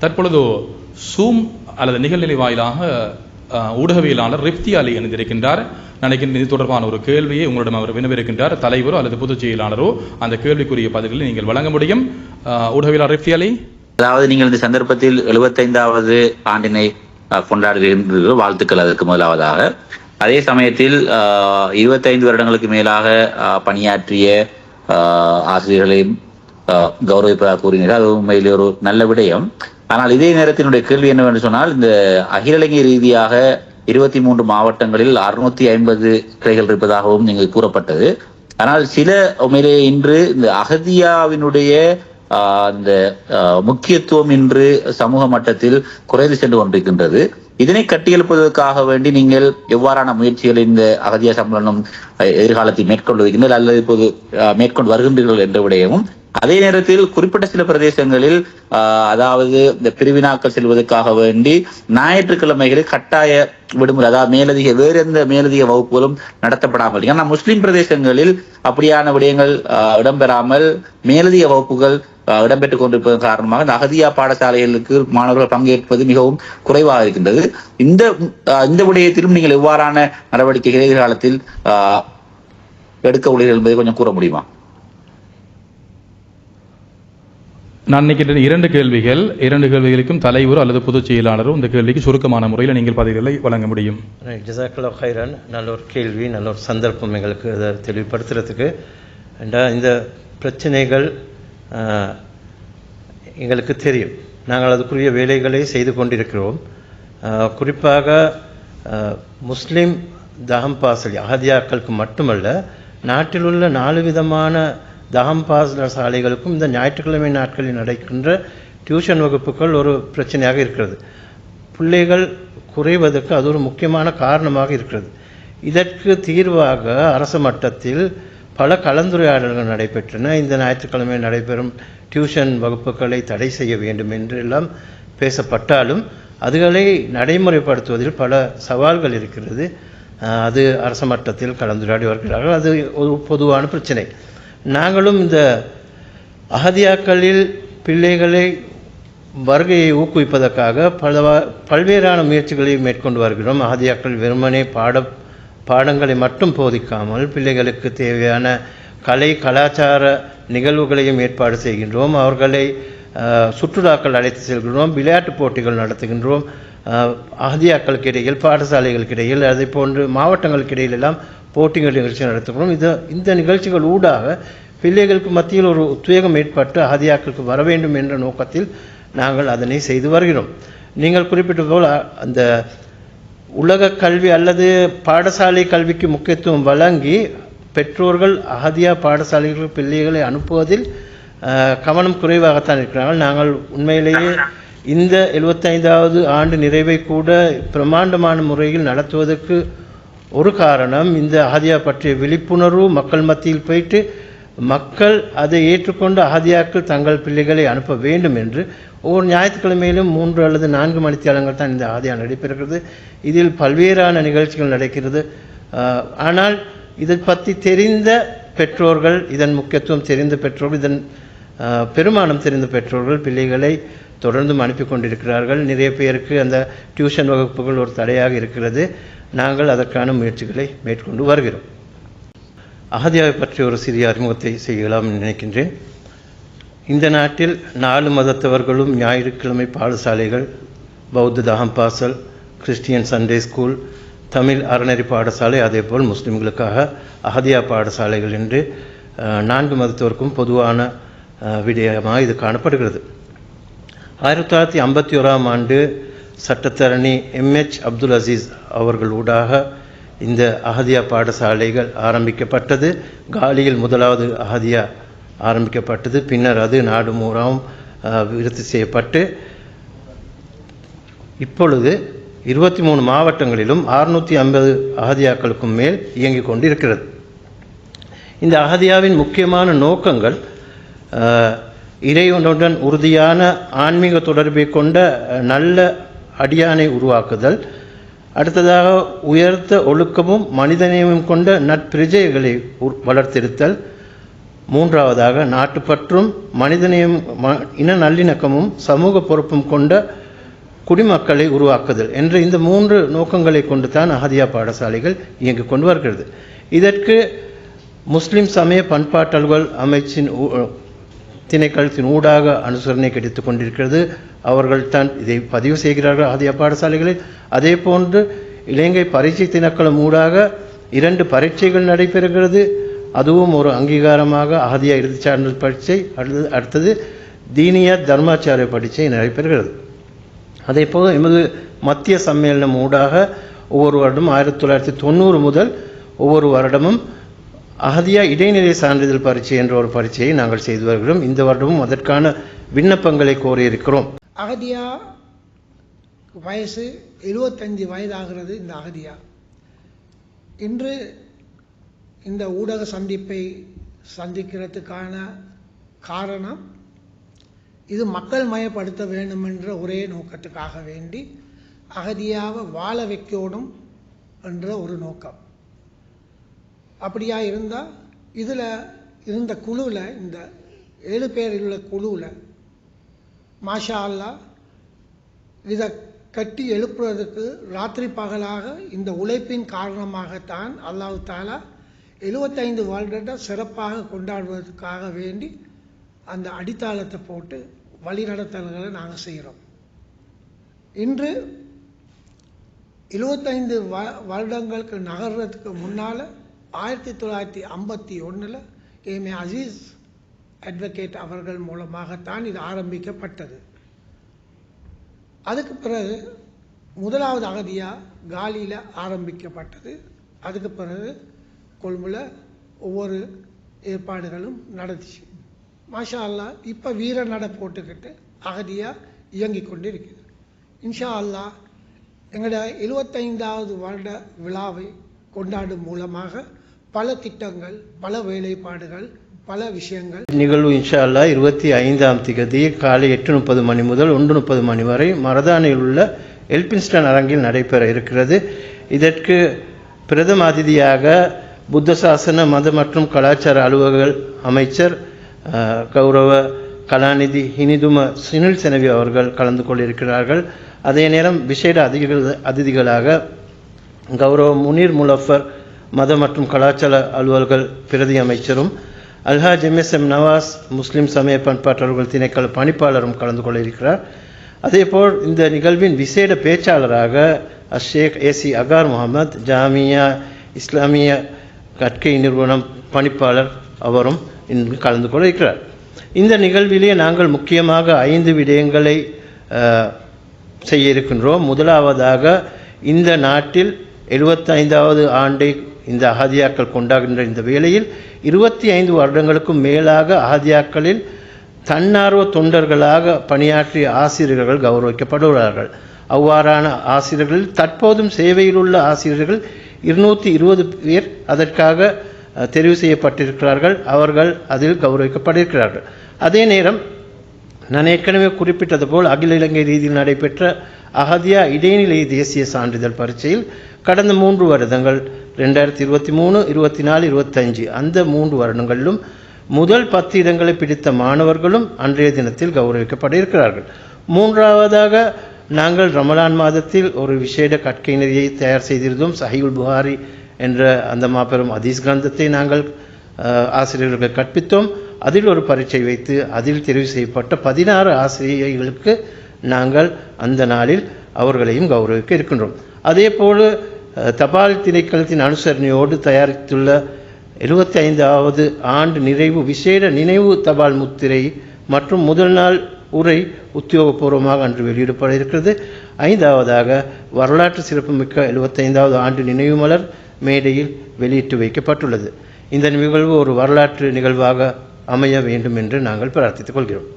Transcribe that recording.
தற்பொழுது சூம் அல்லது நிகழ்நிலை வாயிலாக ஊடகவியலாளர் ரிப்தி அலி இணைந்திருக்கின்றார். நினைக்கின்ற இது தொடர்பான ஒரு கேள்வியை உங்களிடம் அவர் வினவிருக்கின்றார். தலைவரோ அல்லது பொதுச் செயலாளரோ அந்த கேள்விக்குரிய பதில்களை நீங்கள் வழங்க முடியும். ஊடகவியலாளர் ரிப்தி அலி. அதாவது நீங்கள் இந்த சந்தர்ப்பத்தில் 75வது ஆண்டினை கொண்டாடுகின்ற வாழ்த்துக்கள். அதற்கு முதலாவதாக அதே சமயத்தில் 25 வருடங்களுக்கு மேலாக பணியாற்றிய ஆசிரியர்களையும் கௌரவிப்பதாக கூறினார். அது உண்மையிலே ஒரு நல்ல விடயம். ஆனால் இதே நேரத்தினுடைய கேள்வி என்னவென்று சொன்னால், இந்த அகில இலங்கை ரீதியாக 23 மாவட்டங்களில் 650 கிளைகள் இருப்பதாகவும் நீங்கள் கூறப்பட்டது. ஆனால் சில உண்மையிலே இன்று இந்த அகதியாவினுடைய இந்த முக்கியத்துவம் இன்று சமூக மட்டத்தில் குறைந்து சென்று கொண்டிருக்கின்றது. இதனை கட்டியெழுப்பதற்காக வேண்டி நீங்கள் எவ்வாறான முயற்சிகளை இந்த அகதியா சம்மேளனம் எதிர்காலத்தில் மேற்கொண்டு வருகின்றனர் அல்லது இப்போது மேற்கொண்டு வருகின்றீர்கள் என்ற விடயமும், அதே நேரத்தில் குறிப்பிட்ட சில பிரதேசங்களில் அதாவது இந்த பிரிவினாக்கள் செல்வதற்காக வேண்டி ஞாயிற்றுக்கிழமைகளில் கட்டாய விடுமுறை, அதாவது மேலதிக வேறு எந்த மேலதிக வகுப்புகளும் நடத்தப்படாமல், ஏன்னா முஸ்லிம் பிரதேசங்களில் அப்படியான விடயங்கள் இடம்பெறாமல் மேலதிக வகுப்புகள் இடம்பெற்றுக் கொண்டிருப்பதன் காரணமாக இந்த அகதியா பாடசாலைகளுக்கு மாணவர்கள் பங்கேற்பது மிகவும் குறைவாக இருக்கின்றது. இந்த விடயத்திலும் நீங்கள் எவ்வாறான நடவடிக்கைகளை எதிர்காலத்தில் எடுக்க உள்ளீர்கள் என்பதை கொஞ்சம் கூற முடியுமா? நான் நினைக்கின்ற இரண்டு கேள்விகளுக்கும் தலைவரோ அல்லது பொதுச் செயலாளரோ இந்த கேள்விக்கு சுருக்கமான முறையில் நீங்கள் பதில்களை வழங்க முடியும். ஜஸாக்கல்லாஹ் ஹைரன். நல்ல ஒரு கேள்வி, நல்ல ஒரு சந்தர்ப்பம் எங்களுக்கு அதை தெளிவுபடுத்துறதுக்கு. இந்த பிரச்சனைகள் எங்களுக்கு தெரியும். நாங்கள் அதுக்குரிய வேலைகளை செய்து கொண்டிருக்கிறோம். குறிப்பாக முஸ்லீம் தஹம்பாசலி அகதியாக்களுக்கு மட்டுமல்ல, நாட்டில் உள்ள 4 விதமான தஹம்பாசல சாலைகளுக்கும் இந்த ஞாயிற்றுக்கிழமை நாட்களில் நடக்கின்ற டியூஷன் வகுப்புகள் ஒரு பிரச்சனையாக இருக்கிறது. பிள்ளைகள் குறைவதற்கு அது ஒரு முக்கியமான காரணமாக இருக்கிறது. இதற்கு தீர்வாக அரசு மட்டத்தில் பல கலந்துரையாடல்கள் நடைபெற்றன. இந்த ஞாயிற்றுக்கிழமை நடைபெறும் டியூஷன் வகுப்புகளை தடை செய்ய வேண்டும் என்று எல்லாம் பேசப்பட்டாலும் அதுகளை நடைமுறைப்படுத்துவதில் பல சவால்கள் இருக்கிறது. அது அரசு மட்டத்தில் கலந்துரையாடி வருகிறார்கள். அது ஒரு பொதுவான பிரச்சனை. நாங்களும் இந்த அகதியாக்களில் பிள்ளைகளை வருகையை ஊக்குவிப்பதற்காக பல்வேறான முயற்சிகளை மேற்கொண்டு வருகிறோம். அகதியாக்கள் வெறுமனே பாடங்களை மட்டும் போதிக்காமல் பிள்ளைகளுக்கு தேவையான கலாச்சார நிகழ்வுகளையும் ஏற்பாடு செய்கின்றோம். அவர்களை சுற்றுலாக்கள் அழைத்து செல்கின்றோம், விளையாட்டுப் போட்டிகள் நடத்துகின்றோம். அகதியாக்களுக்கு இடையில், பாடசாலைகளுக்கு இடையில், அதை போன்று மாவட்டங்களுக்கு இடையில் எல்லாம் போட்டிகள் நிகழ்ச்சி நடத்துகிறோம். இந்த நிகழ்ச்சிகள் ஊடாக பிள்ளைகளுக்கு மத்தியில் ஒரு உத்வேகம் ஏற்பட்டு அகதியாக்களுக்கு வர வேண்டும் என்ற நோக்கத்தில் நாங்கள் அதனை செய்து வருகிறோம். நீங்கள் குறிப்பிட்டது போல் அந்த உலக கல்வி அல்லது பாடசாலை கல்விக்கு முக்கியத்துவம் வழங்கி பெற்றோர்கள் அகதியா பாடசாலைகளுக்கு பிள்ளைகளை அனுப்புவதில் கவனம் குறைவாகத்தான் இருக்கிறார்கள். நாங்கள் உண்மையிலேயே இந்த 75வது ஆண்டு நிறைவை கூட பிரமாண்டமான முறையில் நடத்துவதற்கு ஒரு காரணம் இந்த அகதியா பற்றிய விழிப்புணர்வு மக்கள் மத்தியில் போயிட்டு மக்கள் அதை ஏற்றுக்கொண்டு அகதியாக்கள் தங்கள் பிள்ளைகளை அனுப்ப வேண்டும் என்று ஒவ்வொரு ஞாயிற்றுக்கிழமையிலும் 3 அல்லது 4 மணித்தியாலங்கள் தான் இந்த அகதியா நடைபெறுகிறது. இதில் பல்வேறான நிகழ்ச்சிகள் நடக்கிறது. ஆனால் இதை பற்றி தெரிந்த பெற்றோர்கள், இதன் முக்கியத்துவம் தெரிந்த பெற்றோர்கள், இதன் பெருமானம் தெரிந்த பெற்றோர்கள் பிள்ளைகளை தொடர்ந்தும் அனுப்பி கொண்டிருக்கிறார்கள். நிறைய பேருக்கு அந்த டியூஷன் வகுப்புகள் ஒரு தடையாக இருக்கிறது. நாங்கள் அதற்கான முயற்சிகளை மேற்கொண்டு வருகிறோம். அகதியாவை பற்றி ஒரு சிறிய அறிமுகத்தை செய்யலாம் நினைக்கின்றேன். இந்த நாட்டில் 4 மதத்தவர்களும் ஞாயிற்றுக்கிழமை பாடசாலைகள், பௌத்த தஹம்பாசல், கிறிஸ்டியன் சண்டே ஸ்கூல், தமிழ் அறநெறி பாடசாலை, அதேபோல் முஸ்லிம்களுக்காக அகதியா பாடசாலைகள் என்று 4 மதத்தவருக்கும் பொதுவான விடயமாக இது காணப்படுகிறது. 1951ஆம் ஆண்டு சட்டத்தரணி MH அப்துல் அசீஸ் அவர்கள் ஊடாக இந்த அகதியா பாடசாலைகள் ஆரம்பிக்கப்பட்டது. காலியில் முதலாவது அகதியா ஆரம்பிக்கப்பட்டது. பின்னர் அது நாடு பூராவும் விருத்தி செய்யப்பட்டு இப்பொழுது 23 மாவட்டங்களிலும் 650 அகதியாக்களுக்கும் மேல் இயங்கிக் கொண்டு இருக்கிறது. இந்த அகதியாவின் முக்கியமான நோக்கங்கள் இறைவனுடன் உறுதியான ஆன்மீக தொடர்பை கொண்ட நல்ல அடியானை உருவாக்குதல், அடுத்ததாக உயர்ந்த ஒழுக்கமும் மனிதநேயமும் கொண்ட நற்பிரஜைகளை வளர்த்தெடுத்தல், மூன்றாவதாக நாட்டுப்பற்றும் மனிதநேயம் இன நல்லிணக்கமும் சமூக பொறுப்பும் கொண்ட குடிமக்களை உருவாக்குதல் என்ற இந்த 3 நோக்கங்களை கொண்டு தான் அஹதியா பாடசாலைகள் இயங்கிக் கொண்டு வருகிறது. இதற்கு முஸ்லிம் சமய பண்பாட்டல்கள் அமைச்சின் திணைக்களத்தின் ஊடாக அனுசரணை கிடைத்துக் கொண்டிருக்கிறது. அவர்கள் தான் இதை பதிவு செய்கிறார்கள் அஹதியா பாடசாலைகளில். அதே போன்று இலங்கை பரீட்சை திணைக்களம் ஊடாக 2 பரீட்சைகள் நடைபெறுகிறது. அதுவும் ஒரு அங்கீகாரமாக அஹதியா இறுதிச் சான்றிதழ் பரீட்சை, அடுத்தது தீனியா தர்மாச்சாரிய பரீட்சை நடைபெறுகிறது. அதே போல் எமது மத்திய சம்மேளனம் ஊடாக ஒவ்வொரு வருடமும் 1990 முதல் ஒவ்வொரு வருடமும் அஹதியா இடைநிலை சான்றிதழ் பரீட்சை என்ற ஒரு பரீட்சையை நாங்கள் செய்து வருகிறோம். இந்த வருடமும் அதற்கான விண்ணப்பங்களை கோரியிருக்கிறோம். அகதியா வயசு 75 வயதாகிறது. இந்த அகதியா இன்று இந்த ஊடக சந்திப்பை சந்திக்கிறதுக்கான காரணம், இது மக்கள் மயப்படுத்த வேண்டும் என்ற ஒரே நோக்கத்துக்காக வேண்டி அகதியாவை வாழ வைக்கணும் என்ற ஒரு நோக்கம். அப்படியா இருந்தால் இதில் இருந்த குழுவில், இந்த 7 பேர் உள்ள குழுவில் மாஷா அல்லா இதை கட்டி எழுப்புறதுக்கு ராத்திரி பகலாக இந்த உழைப்பின் காரணமாகத்தான் அல்லாஹ் தாலா 75 வருடத்தை சிறப்பாக கொண்டாடுவதற்காக வேண்டி அந்த அடித்தாளத்தை போட்டு வழிநடத்தல்களை நாங்கள் செய்கிறோம். இன்று 75 வருடங்களுக்கு நகர்றதுக்கு முன்னால் 1951 ஏமே அசீஸ் அட்வொகேட் அவர்கள் மூலமாகத்தான் இது ஆரம்பிக்கப்பட்டது. அதுக்கு பிறகு முதலாவது அகதியா காலியில் ஆரம்பிக்கப்பட்டது. அதுக்கு பிறகு கொழும்புல ஒவ்வொரு ஏற்பாடுகளும் நடந்துச்சு. மாஷா அல்லாஹ் இப்போ வீர நட போட்டுக்கிட்டு அகதியா இயங்கி கொண்டு இருக்குது. இன்ஷா அல்லாஹ் எங்களோட 75வது வருட விழாவை கொண்டாடும் மூலமாக பல திட்டங்கள், பல வேலைப்பாடுகள், பல விஷயங்கள் நிகழ்வு இன்ஷா அல்லாஹ் 25ஆம் தேதி காலை 8:30 மணி முதல் 1:30 மணி வரை மரதானியில் உள்ள எல்பின்ஸ்டன் அரங்கில் நடைபெற இருக்கிறது. இதற்கு பிரதம அதிதியாக புத்த சாசன மத மற்றும் கலாச்சார அலுவலக அமைச்சர் கௌரவ கலாநிதி ஹினிதும சுனில் செனவி அவர்கள் கலந்து கொண்டிருக்கிறார்கள். அதே நேரம் விசேட அதிதிகளாக கௌரவ முனீர் முலஃபர் மத மற்றும் கலாச்சார அலுவல்கள் பிரதி அமைச்சரும், அல்ஹாஜ் MSM நவாஸ் முஸ்லிம் சமய பண்பாட்டர்கள் திணைக்கள பணிப்பாளரும் கலந்து கொள்ள இருக்கிறார். அதேபோல் இந்த நிகழ்வின் விசேட பேச்சாளராக ஷேக் AC அகார் முகமது ஜாமியா இஸ்லாமிய கற்கை நிறுவனம் பணிப்பாளர் அவரும் இன்று கலந்து கொள்ள இருக்கிறார். இந்த நிகழ்விலே நாங்கள் முக்கியமாக 5 விடயங்களை செய்ய இருக்கின்றோம். முதலாவதாக, இந்த நாட்டில் 75வது ஆண்டை இந்த அஹதியாக்கள் கொண்டாடுகின்ற இந்த வேளையில் 25 வருடங்களுக்கும் மேலாக அஹதியாக்களில் தன்னார்வ தொண்டர்களாக பணியாற்றிய ஆசிரியர்கள் கௌரவிக்கப்படுகிறார்கள். அவ்வாறான ஆசிரியர்களில் தற்போதும் சேவையில் உள்ள ஆசிரியர்கள் 220 பேர் அதற்காக தெரிவு செய்யப்பட்டிருக்கிறார்கள். அவர்கள் அதில் கௌரவிக்கப்பட்டிருக்கிறார்கள். அதே நேரம் நான் ஏற்கனவே குறிப்பிட்டது போல் அகில இலங்கை ரீதியில் நடைபெற்ற அஹதியா இடைநிலை தேசிய சான்றிதழ் பரீட்சையில் கடந்த 3 வருடங்கள் 2023, 24, 25 அந்த 3 வருடங்களிலும் முதல் 10 இடங்களை பிடித்த மாணவர்களும் அன்றைய தினத்தில் கௌரவிக்கப்பட்டிருக்கிறார்கள். மூன்றாவதாக, நாங்கள் ரமலான் மாதத்தில் ஒரு விசேட கற்கை நெறியை தயார் செய்திருந்தோம். சஹீஹுல் புகாரி என்ற அந்த மாபெரும் ஹதீஸ் கிரந்தத்தை நாங்கள் ஆசிரியர்களுக்கு கற்பித்தோம். அதில் ஒரு பரீட்சை வைத்து அதில் தெரிவு செய்யப்பட்ட 16 ஆசிரியர்களுக்கு நாங்கள் அந்த நாளில் அவர்களையும் கௌரவிக்க இருக்கின்றோம். அதேபோல் தபால் திணைக்களத்தின் அனுசரணையோடு தயாரித்துள்ள 75வது ஆண்டு நிறைவு விசேட நினைவு தபால் முத்திரை மற்றும் முதல் நாள் உரை உத்தியோகபூர்வமாக அன்று வெளியிடப்பட இருக்கிறது. 5வதாக, வரலாற்று சிறப்புமிக்க 75வது ஆண்டு நினைவு மலர் மேடையில் வெளியிட்டு வைக்கப்பட்டுள்ளது. இந்த நிகழ்வு ஒரு வரலாற்று நிகழ்வாக அமைய வேண்டும் என்று நாங்கள் பிரார்த்தித்துக் கொள்கிறோம்.